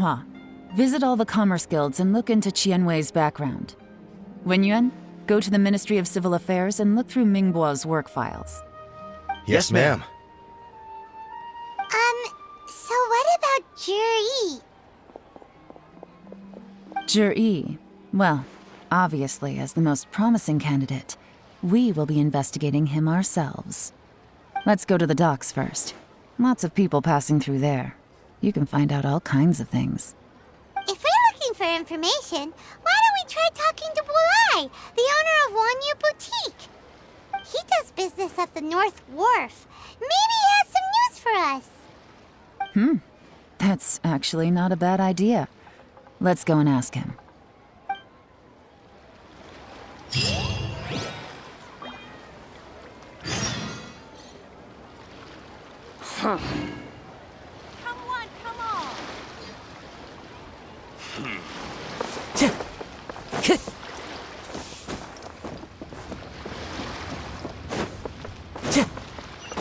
Xinhua. Visit all the commerce guilds and look into Qianwei's background. Wenyuan, go to the Ministry of Civil Affairs and look through Mingbo's work files. Yes, ma'am. So what about Juri? Juri, well, obviously as the most promising candidate, we will be investigating him ourselves. Let's go to the docks first. Lots of people passing through there. You can find out all kinds of things. If we're looking for information, why don't we try talking to Bulai, the owner of Wanyu Boutique? He does business at the North Wharf. Maybe he has some news for us. That's actually not a bad idea. Let's go and ask him. Come on.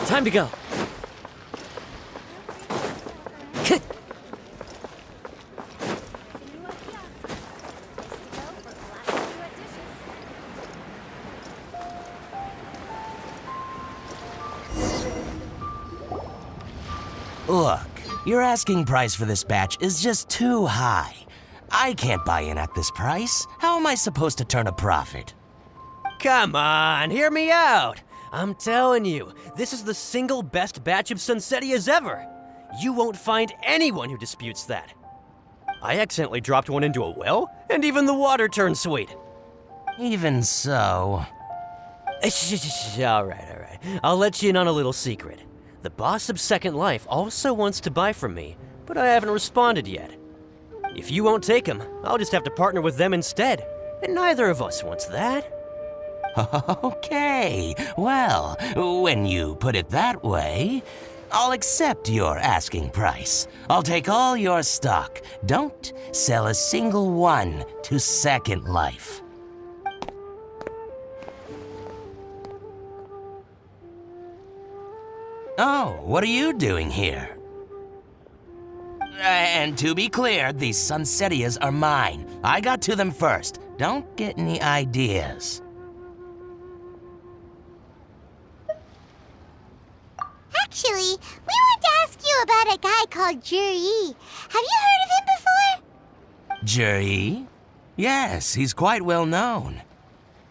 Time to go. Look, your asking price for this batch is just too high. I can't buy in at this price. How am I supposed to turn a profit? Come on, hear me out. I'm telling you, this is the single best batch of Sunsetias ever. You won't find anyone who disputes that. I accidentally dropped one into a well, and even the water turned sweet. Even so... All right. I'll let you in on a little secret. The boss of Second Life also wants to buy from me, but I haven't responded yet. If you won't take him, I'll just have to partner with them instead, and neither of us wants that. Okay, well, when you put it that way, I'll accept your asking price. I'll take all your stock. Don't sell a single one to Second Life. Oh, what are you doing here? And to be clear, these Sunsetias are mine. I got to them first. Don't get any ideas. Actually, we want to ask you about a guy called Juri. Have you heard of him before? Juri? Yes, he's quite well known.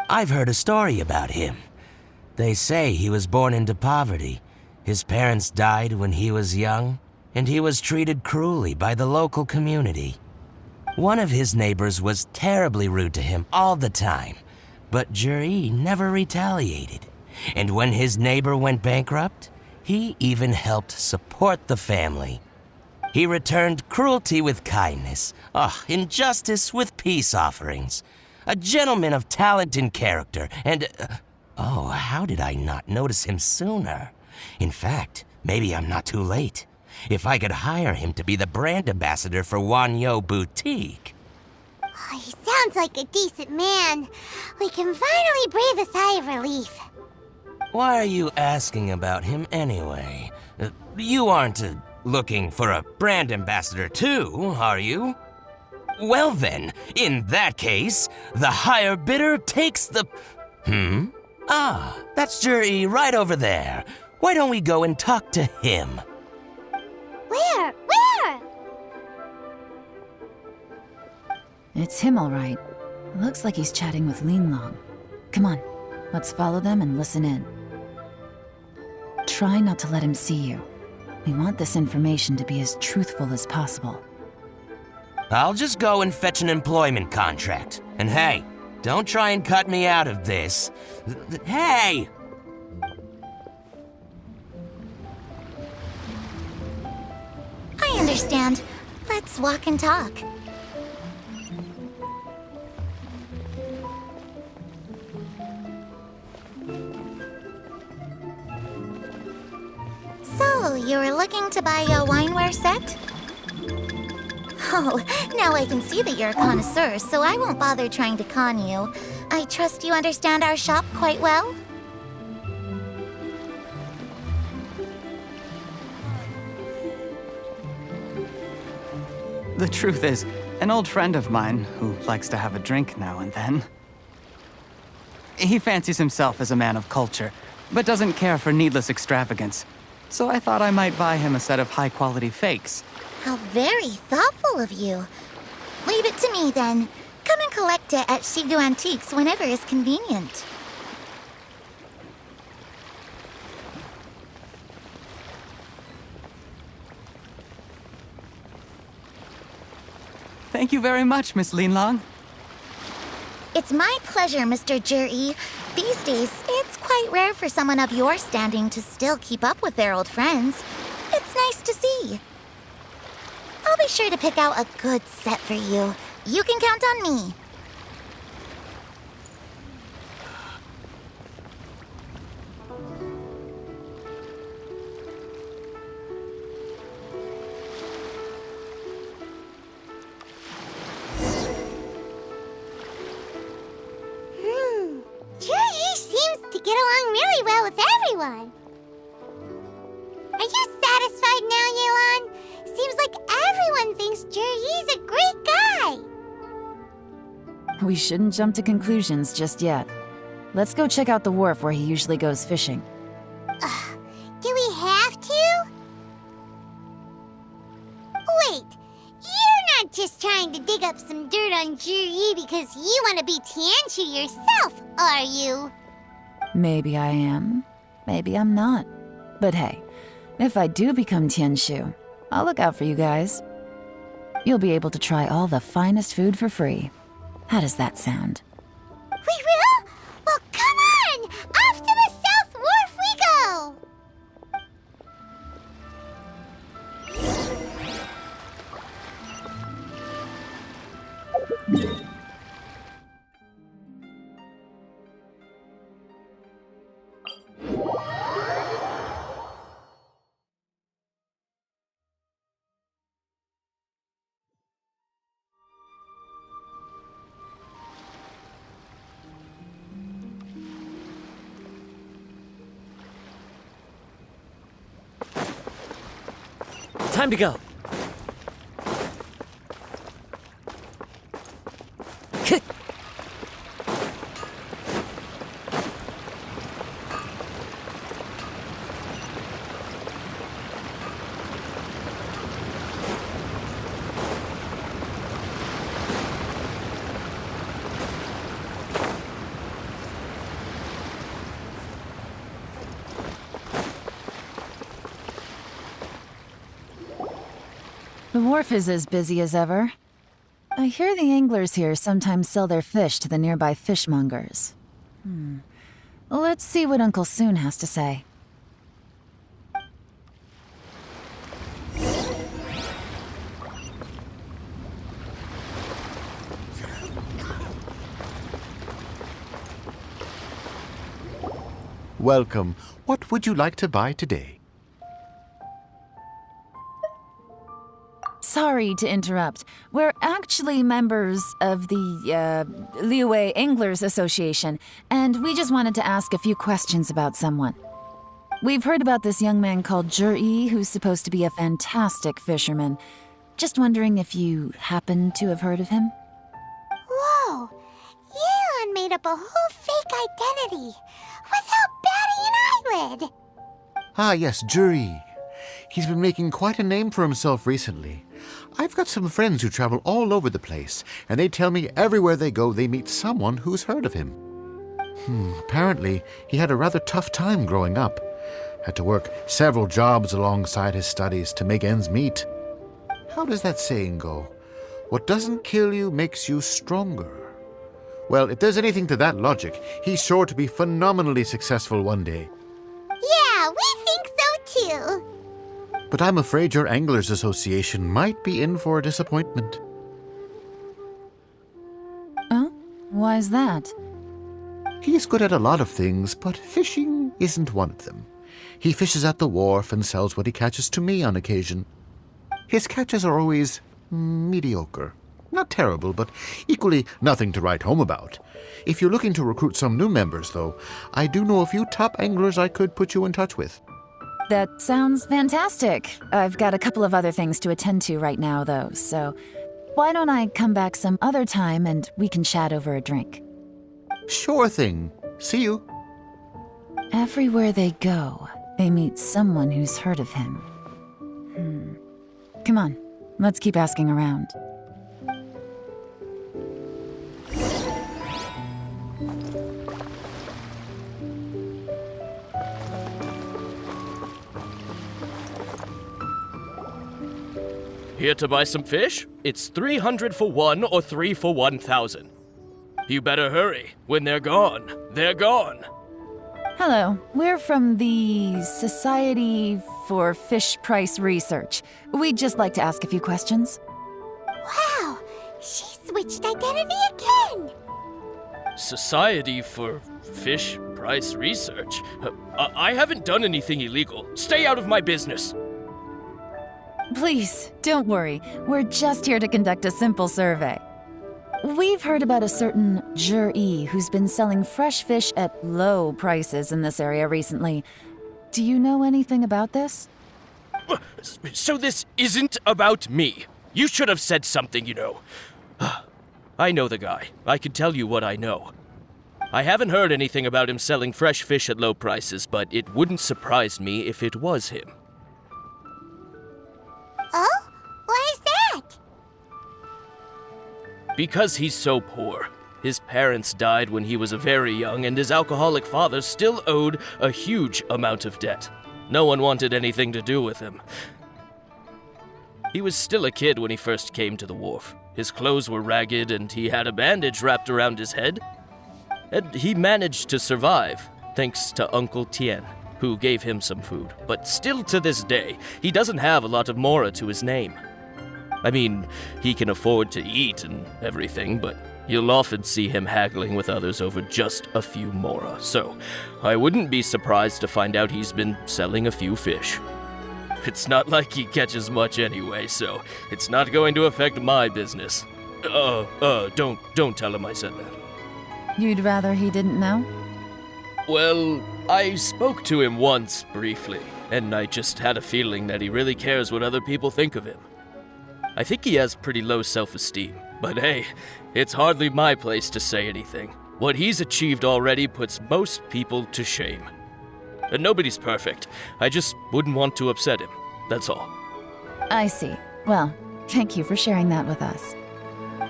I've heard a story about him. They say he was born into poverty. His parents died when he was young, and he was treated cruelly by the local community. One of his neighbors was terribly rude to him all the time, but Juri never retaliated. And when his neighbor went bankrupt, he even helped support the family. He returned cruelty with kindness, injustice with peace offerings. A gentleman of talent and character, and... how did I not notice him sooner? In fact, maybe I'm not too late. If I could hire him to be the brand ambassador for Wanyu Boutique. Oh, he sounds like a decent man. We can finally breathe a sigh of relief. Why are you asking about him anyway? You aren't looking for a brand ambassador too, are you? Well then, in that case, the higher bidder takes the... that's Juri right over there. Why don't we go and talk to him? Where? It's him, all right. Looks like he's chatting with Linlong. Come on, let's follow them and listen in. Try not to let him see you. We want this information to be as truthful as possible. I'll just go and fetch an employment contract. And hey, don't try and cut me out of this. Hey! I understand. Let's walk and talk. So, you were looking to buy a wineware set? Oh, now I can see that you're a connoisseur, so I won't bother trying to con you. I trust you understand our shop quite well? The truth is, an old friend of mine, who likes to have a drink now and then, he fancies himself as a man of culture, but doesn't care for needless extravagance. So I thought I might buy him a set of high-quality fakes. How very thoughtful of you. Leave it to me, then. Come and collect it at Shigu Antiques whenever is convenient. Thank you very much, Miss Linlong. It's my pleasure, Mr. Juri. These days, it's quite rare for someone of your standing to still keep up with their old friends. It's nice to see. I'll be sure to pick out a good set for you. You can count on me. Juri seems to get along really well with everyone. Are you satisfied now, Yelan? Seems like everyone thinks Juri's a great guy. We shouldn't jump to conclusions just yet. Let's go check out the wharf where he usually goes fishing. Do we have to? Wait, you're not just trying to dig up some dirt on Juri because you want to be Tianshu yourself, are you? Maybe I am. Maybe I'm not. But hey, if I do become Tianshu, I'll look out for you guys. You'll be able to try all the finest food for free. How does that sound? We will? Well, come on! Off to the South Wharf we go! Time to go. The wharf is as busy as ever. I hear the anglers here sometimes sell their fish to the nearby fishmongers. Let's see what Uncle Soon has to say. Welcome. What would you like to buy today? Sorry to interrupt. We're actually members of the, Liyue Anglers Association, and we just wanted to ask a few questions about someone. We've heard about this young man called Juri, who's supposed to be a fantastic fisherman. Just wondering if you happen to have heard of him? Whoa! Yelan made up a whole fake identity without batting an eyelid! Ah, yes, Juri. He's been making quite a name for himself recently. I've got some friends who travel all over the place, and they tell me everywhere they go they meet someone who's heard of him. Apparently, he had a rather tough time growing up. Had to work several jobs alongside his studies to make ends meet. How does that saying go? What doesn't kill you makes you stronger. Well, if there's anything to that logic, he's sure to be phenomenally successful one day. Yeah, we think so too! But I'm afraid your Anglers Association might be in for a disappointment. Oh? Why's that? He's good at a lot of things, but fishing isn't one of them. He fishes at the wharf and sells what he catches to me on occasion. His catches are always mediocre. Not terrible, but equally nothing to write home about. If you're looking to recruit some new members, though, I do know a few top anglers I could put you in touch with. That sounds fantastic. I've got a couple of other things to attend to right now, though, so why don't I come back some other time and we can chat over a drink? Sure thing. See you. Everywhere they go, they meet someone who's heard of him. Come on, let's keep asking around. Here to buy some fish? It's 300 for one or 3 for 1,000. You better hurry. When they're gone, they're gone. Hello, we're from the Society for Fish Price Research. We'd just like to ask a few questions. Wow, she switched identity again. Society for Fish Price Research? I haven't done anything illegal. Stay out of my business. Please, don't worry. We're just here to conduct a simple survey. We've heard about a certain Jur-E who's been selling fresh fish at low prices in this area recently. Do you know anything about this? So this isn't about me. You should have said something, you know. I know the guy. I can tell you what I know. I haven't heard anything about him selling fresh fish at low prices, but it wouldn't surprise me if it was him. Oh? Why is that? Because he's so poor. His parents died when he was very young, and his alcoholic father still owed a huge amount of debt. No one wanted anything to do with him. He was still a kid when he first came to the wharf. His clothes were ragged, and he had a bandage wrapped around his head. And he managed to survive, thanks to Uncle Tien, who gave him some food. But still to this day, he doesn't have a lot of mora to his name. I mean, he can afford to eat and everything, but you'll often see him haggling with others over just a few mora. So, I wouldn't be surprised to find out he's been selling a few fish. It's not like he catches much anyway, so it's not going to affect my business. Don't tell him I said that. You'd rather he didn't know? Well, I spoke to him once, briefly, and I just had a feeling that he really cares what other people think of him. I think he has pretty low self-esteem, but hey, it's hardly my place to say anything. What he's achieved already puts most people to shame. And nobody's perfect. I just wouldn't want to upset him, that's all. I see. Well, thank you for sharing that with us.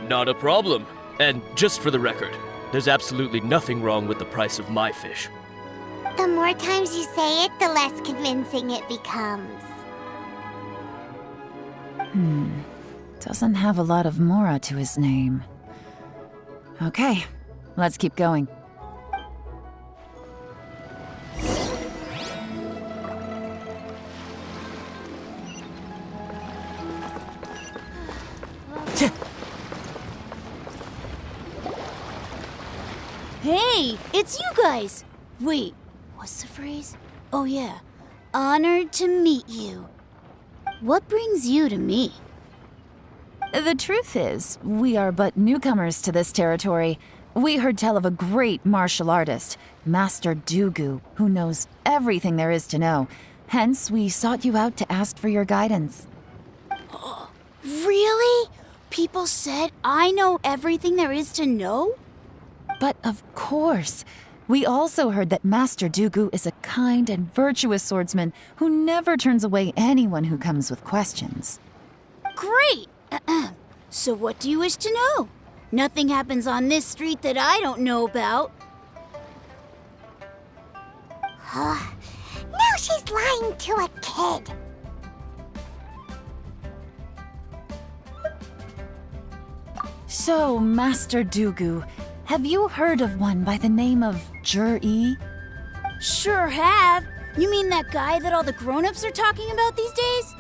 Not a problem. And just for the record, there's absolutely nothing wrong with the price of my fish. The more times you say it, the less convincing it becomes. Doesn't have a lot of mora to his name. Okay, let's keep going. Hey, it's you guys! Wait, what's the phrase? Oh yeah, honored to meet you. What brings you to me? The truth is, we are but newcomers to this territory. We heard tell of a great martial artist, Master Dugu, who knows everything there is to know. Hence, we sought you out to ask for your guidance. Really? People said I know everything there is to know? But of course, we also heard that Master Dugu is a kind and virtuous swordsman who never turns away anyone who comes with questions. Great! So what do you wish to know? Nothing happens on this street that I don't know about. Now she's lying to a kid. So, Master Dugu, have you heard of one by the name of Jur-E? Sure have. You mean that guy that all the grown-ups are talking about these days?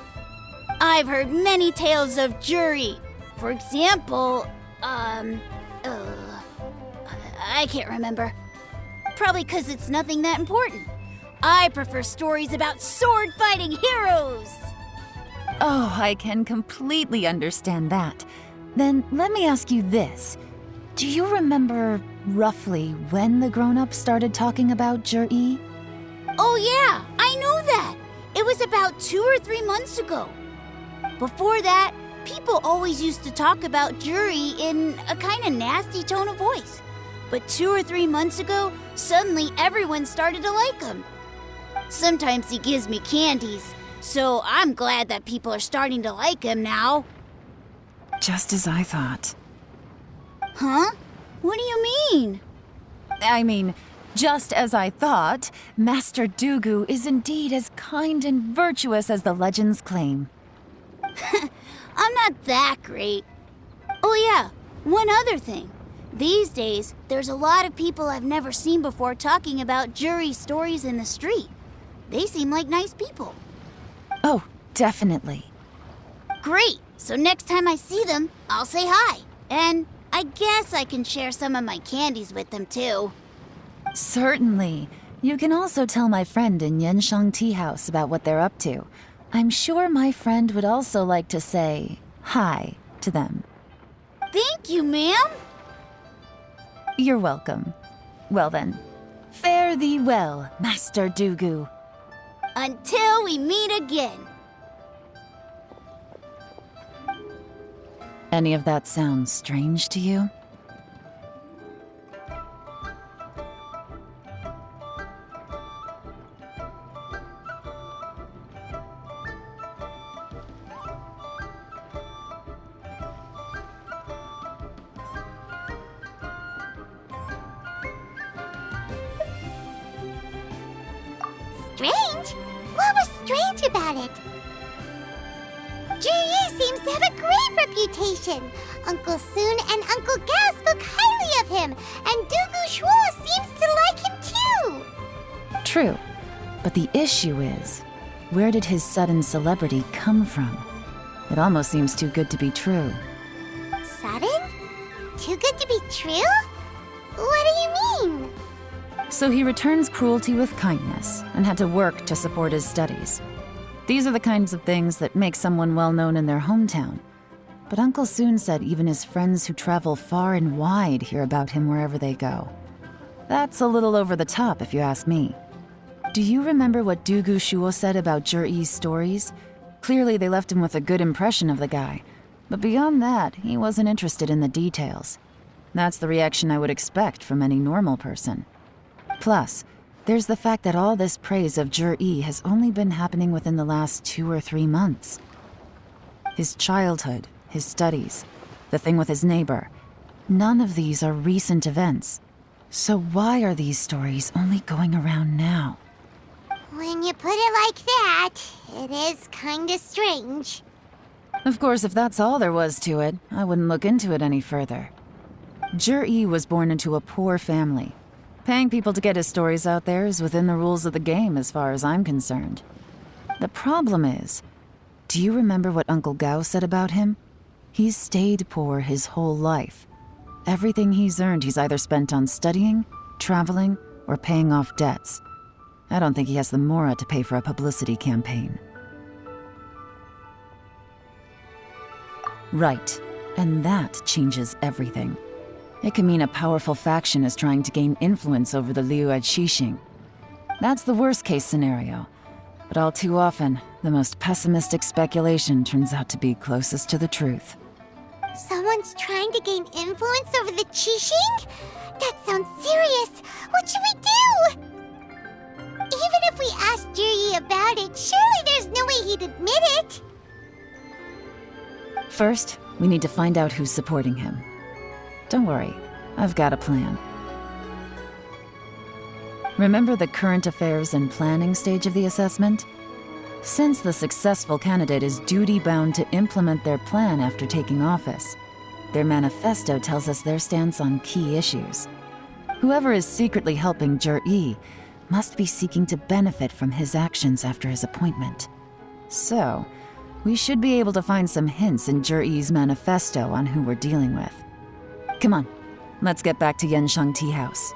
I've heard many tales of Jur-E. For example, I can't remember. Probably because it's nothing that important. I prefer stories about sword-fighting heroes. Oh, I can completely understand that. Then let me ask you this. Do you remember roughly when the grown-ups started talking about Jur-E? Oh yeah, I know that. It was about 2 or 3 months ago. Before that, People always used to talk about Juri in a kind of nasty tone of voice. But 2 or 3 months ago, suddenly everyone started to like him. Sometimes he gives me candies, so I'm glad that people are starting to like him now. Just as I thought. Huh? What do you mean? I mean, just as I thought, Master Dugu is indeed as kind and virtuous as the legends claim. I'm not that great. Oh yeah, one other thing. These days, there's a lot of people I've never seen before talking about Juri stories in the street. They seem like nice people. Oh, definitely. Great! So next time I see them, I'll say hi. And I guess I can share some of my candies with them too. Certainly. You can also tell my friend in Yenshang Tea House about what they're up to. I'm sure my friend would also like to say hi to them. Thank you, ma'am! You're welcome. Well then, fare thee well, Master Dugu. Until we meet again. Any of that sound strange to you? Strange? What was strange about it? Juri seems to have a great reputation. Uncle Soon and Uncle Gao spoke highly of him, and Dugu Shuo seems to like him too. True. But the issue is, where did his sudden celebrity come from? It almost seems too good to be true. Sudden? Too good to be true? What do you mean? So he returns cruelty with kindness and had to work to support his studies. These are the kinds of things that make someone well known in their hometown. But Uncle Soon said even his friends who travel far and wide hear about him wherever they go. That's a little over the top, if you ask me. Do you remember what Dugu Shuo said about Juri's stories? Clearly they left him with a good impression of the guy. But beyond that, he wasn't interested in the details. That's the reaction I would expect from any normal person. Plus, there's the fact that all this praise of Juri has only been happening within the last 2 or 3 months. His childhood, his studies, the thing with his neighbor, none of these are recent events. So why are these stories only going around now? When you put it like that, it is kinda strange. Of course, if that's all there was to it, I wouldn't look into it any further. Juri was born into a poor family. Paying people to get his stories out there is within the rules of the game as far as I'm concerned. The problem is, do you remember what Uncle Gao said about him? He's stayed poor his whole life. Everything he's earned he's either spent on studying, traveling, or paying off debts. I don't think he has the mora to pay for a publicity campaign. Right, and that changes everything. It can mean a powerful faction is trying to gain influence over the Liu at Xixing. That's the worst-case scenario. But all too often, the most pessimistic speculation turns out to be closest to the truth. Someone's trying to gain influence over the Qixing? That sounds serious. What should we do? Even if we asked Juri about it, surely there's no way he'd admit it. First, we need to find out who's supporting him. Don't worry, I've got a plan. Remember the current affairs and planning stage of the assessment? Since the successful candidate is duty-bound to implement their plan after taking office, their manifesto tells us their stance on key issues. Whoever is secretly helping Juri must be seeking to benefit from his actions after his appointment. So, we should be able to find some hints in Juri's manifesto on who we're dealing with. Come on, let's get back to Yenshang Tea House.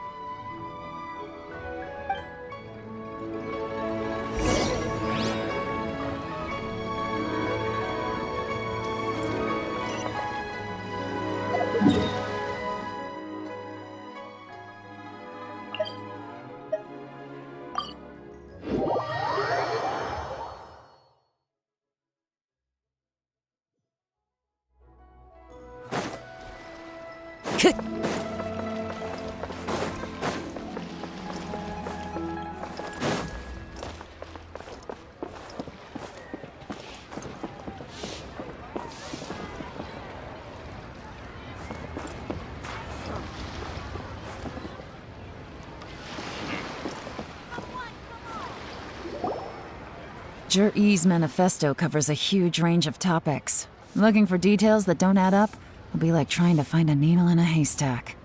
Jur-E's manifesto covers a huge range of topics. Looking for details that don't add up will be like trying to find a needle in a haystack.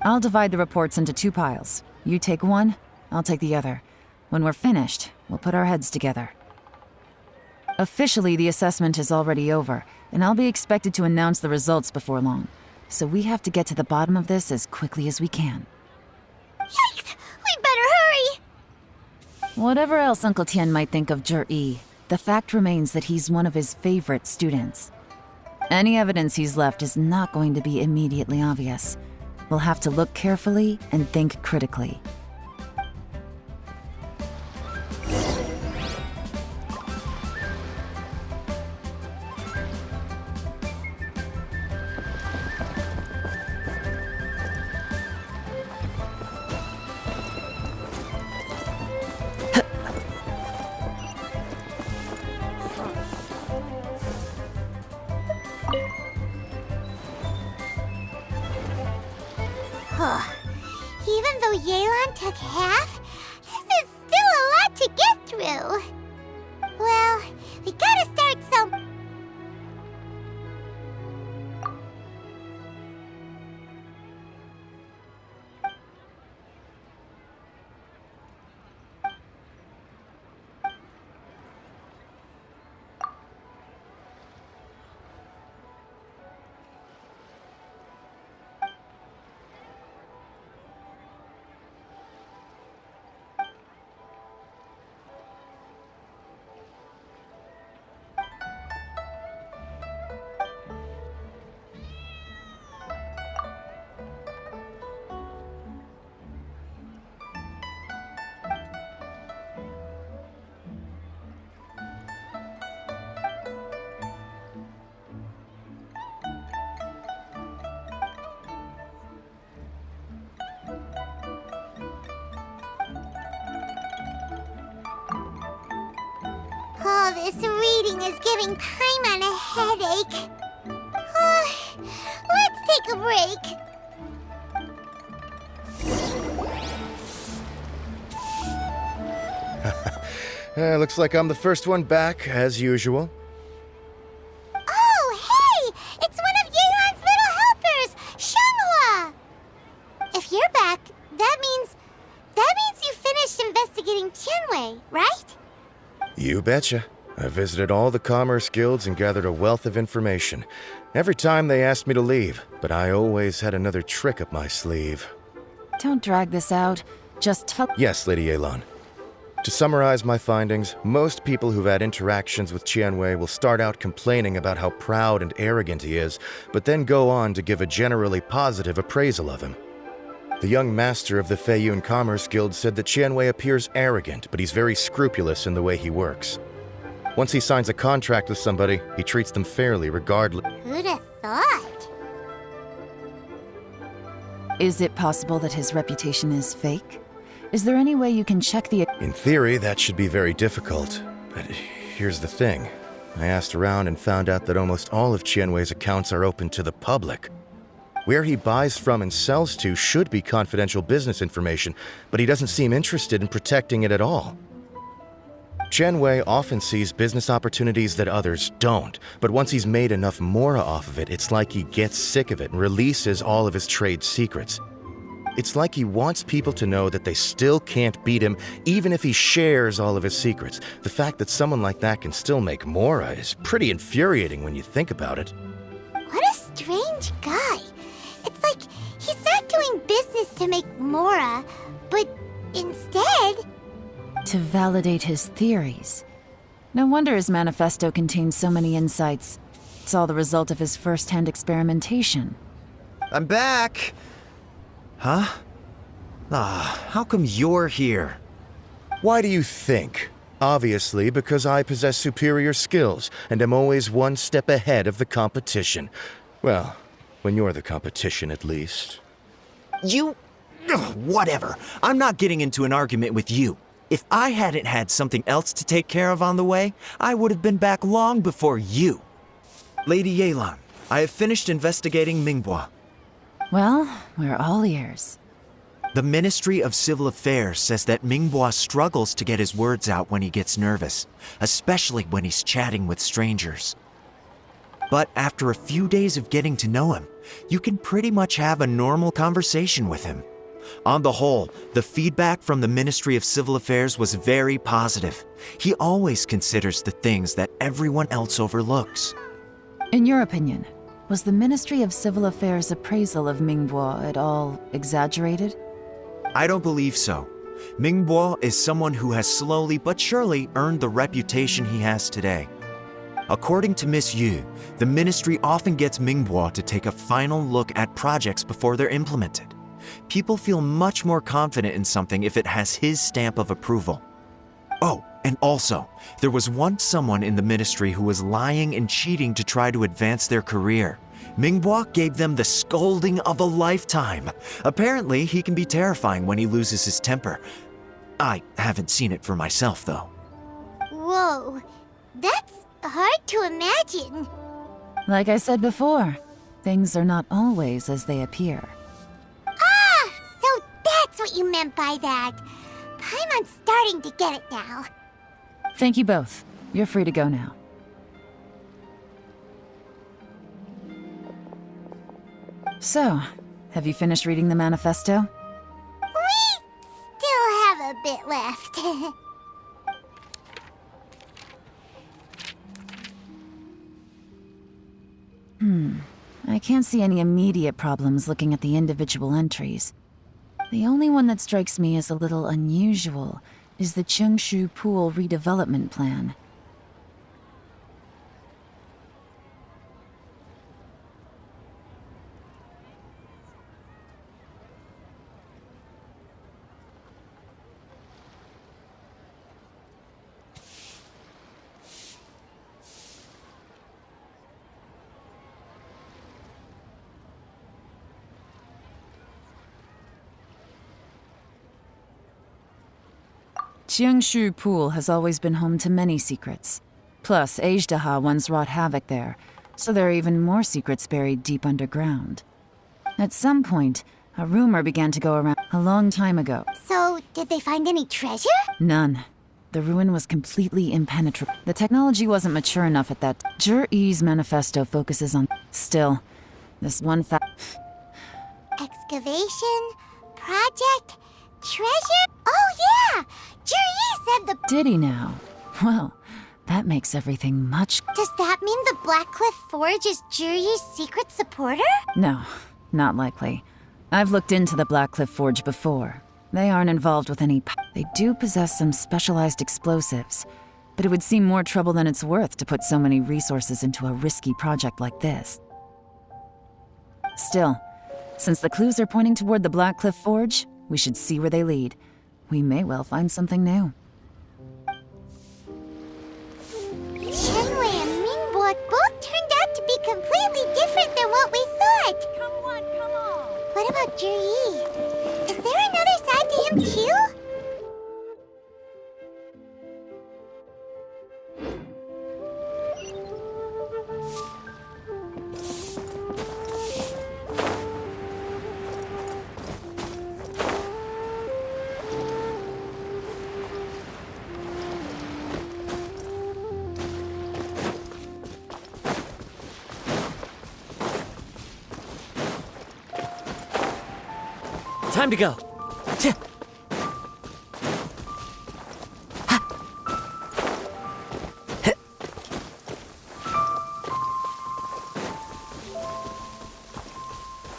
I'll divide the reports into 2 piles. You take one, I'll take the other. When we're finished, we'll put our heads together. Officially, the assessment is already over, and I'll be expected to announce the results before long. So we have to get to the bottom of this as quickly as we can. Yikes! We better hurry! Whatever else Uncle Tien might think of Jur-E, the fact remains that he's one of his favorite students. Any evidence he's left is not going to be immediately obvious. We'll have to look carefully and think critically. Even though Yelan took half, this is still a lot to get through. Well, we gotta start some... Oh, this reading is giving Paimon a headache. Let's take a break. Looks like I'm the first one back, as usual. Oh, hey! It's one of Yelan's little helpers, Shanghua! If you're back, that means you finished investigating Tianwei, right? You betcha. I visited all the commerce guilds and gathered a wealth of information. Every time they asked me to leave, but I always had another trick up my sleeve. Don't drag this out. Just tell— Yes, Lady Yelan. To summarize my findings, most people who've had interactions with Tianwei will start out complaining about how proud and arrogant he is, but then go on to give a generally positive appraisal of him. The young master of the Feiyun Commerce Guild said that Tianwei appears arrogant, but he's very scrupulous in the way he works. Once he signs a contract with somebody, he treats them fairly regardless. Who'd have thought? Is it possible that his reputation is fake? Is there any way you can check the— In theory, that should be very difficult. But here's the thing. I asked around and found out that almost all of Tianwei's accounts are open to the public. Where he buys from and sells to should be confidential business information, but he doesn't seem interested in protecting it at all. Tianwei often sees business opportunities that others don't, but once he's made enough mora off of it, it's like he gets sick of it and releases all of his trade secrets. It's like he wants people to know that they still can't beat him, even if he shares all of his secrets. The fact that someone like that can still make mora is pretty infuriating when you think about it. What a strange guy. It's like he's not doing business to make mora, but instead... to validate his theories. No wonder his manifesto contains so many insights. It's all the result of his first-hand experimentation. I'm back! Huh? How come you're here? Why do you think? Obviously, because I possess superior skills and am always one step ahead of the competition. Well, When you're the competition, at least. You... Ugh, whatever. I'm not getting into an argument with you. If I hadn't had something else to take care of on the way, I would have been back long before you. Lady Yelan, I have finished investigating Mingbois. Well, we're all ears. The Ministry of Civil Affairs says that Mingbois struggles to get his words out when he gets nervous, especially when he's chatting with strangers. But after a few days of getting to know him, you can pretty much have a normal conversation with him. On the whole, the feedback from the Ministry of Civil Affairs was very positive. He always considers the things that everyone else overlooks. In your opinion, was the Ministry of Civil Affairs' appraisal of Mingbois at all exaggerated? I don't believe so. Mingbois is someone who has slowly but surely earned the reputation he has today. According to Miss Yu, the ministry often gets Mingbois to take a final look at projects before they're implemented. People feel much more confident in something if it has his stamp of approval. Oh, and also, there was once someone in the ministry who was lying and cheating to try to advance their career. Mingbois gave them the scolding of a lifetime. Apparently, he can be terrifying when he loses his temper. I haven't seen it for myself, though. Whoa, that's hard to imagine. Like I said before, things are not always as they appear. Ah, so that's what you meant by that. Paimon's starting to get it now. Thank you both. You're free to go now. So, have you finished reading the manifesto? We still have a bit left. I can't see any immediate problems looking at the individual entries. The only one that strikes me as a little unusual is the Chengshu Pool redevelopment plan. Chengshu Pool has always been home to many secrets. Plus, Ajdaha once wrought havoc there, so there are even more secrets buried deep underground. At some point, a rumor began to go around a long time ago. So, did they find any treasure? None. The ruin was completely impenetrable. The technology wasn't mature enough at that. Jur-E's manifesto focuses on... Still, this one fact... Excavation? Project? Treasure? Oh yeah! Juri said the... Did he now? Well, that makes everything much... Does that mean the Blackcliff Forge is Juri's secret supporter? No, not likely. I've looked into the Blackcliff Forge before. They aren't involved with any... They do possess some specialized explosives, but it would seem more trouble than it's worth to put so many resources into a risky project like this. Still, since the clues are pointing toward the Blackcliff Forge, we should see where they lead. We may well find something new. Shenwei and Mingbo both turned out to be completely different than what we thought. Come on. What about Juri? Is there another side to him too? Time to go.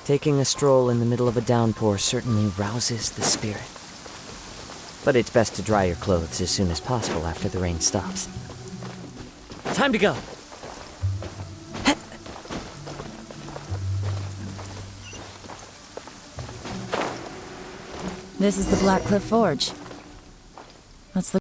Taking a stroll in the middle of a downpour certainly rouses the spirit. But it's best to dry your clothes as soon as possible after the rain stops. Time to go. This is the Blackcliff Forge.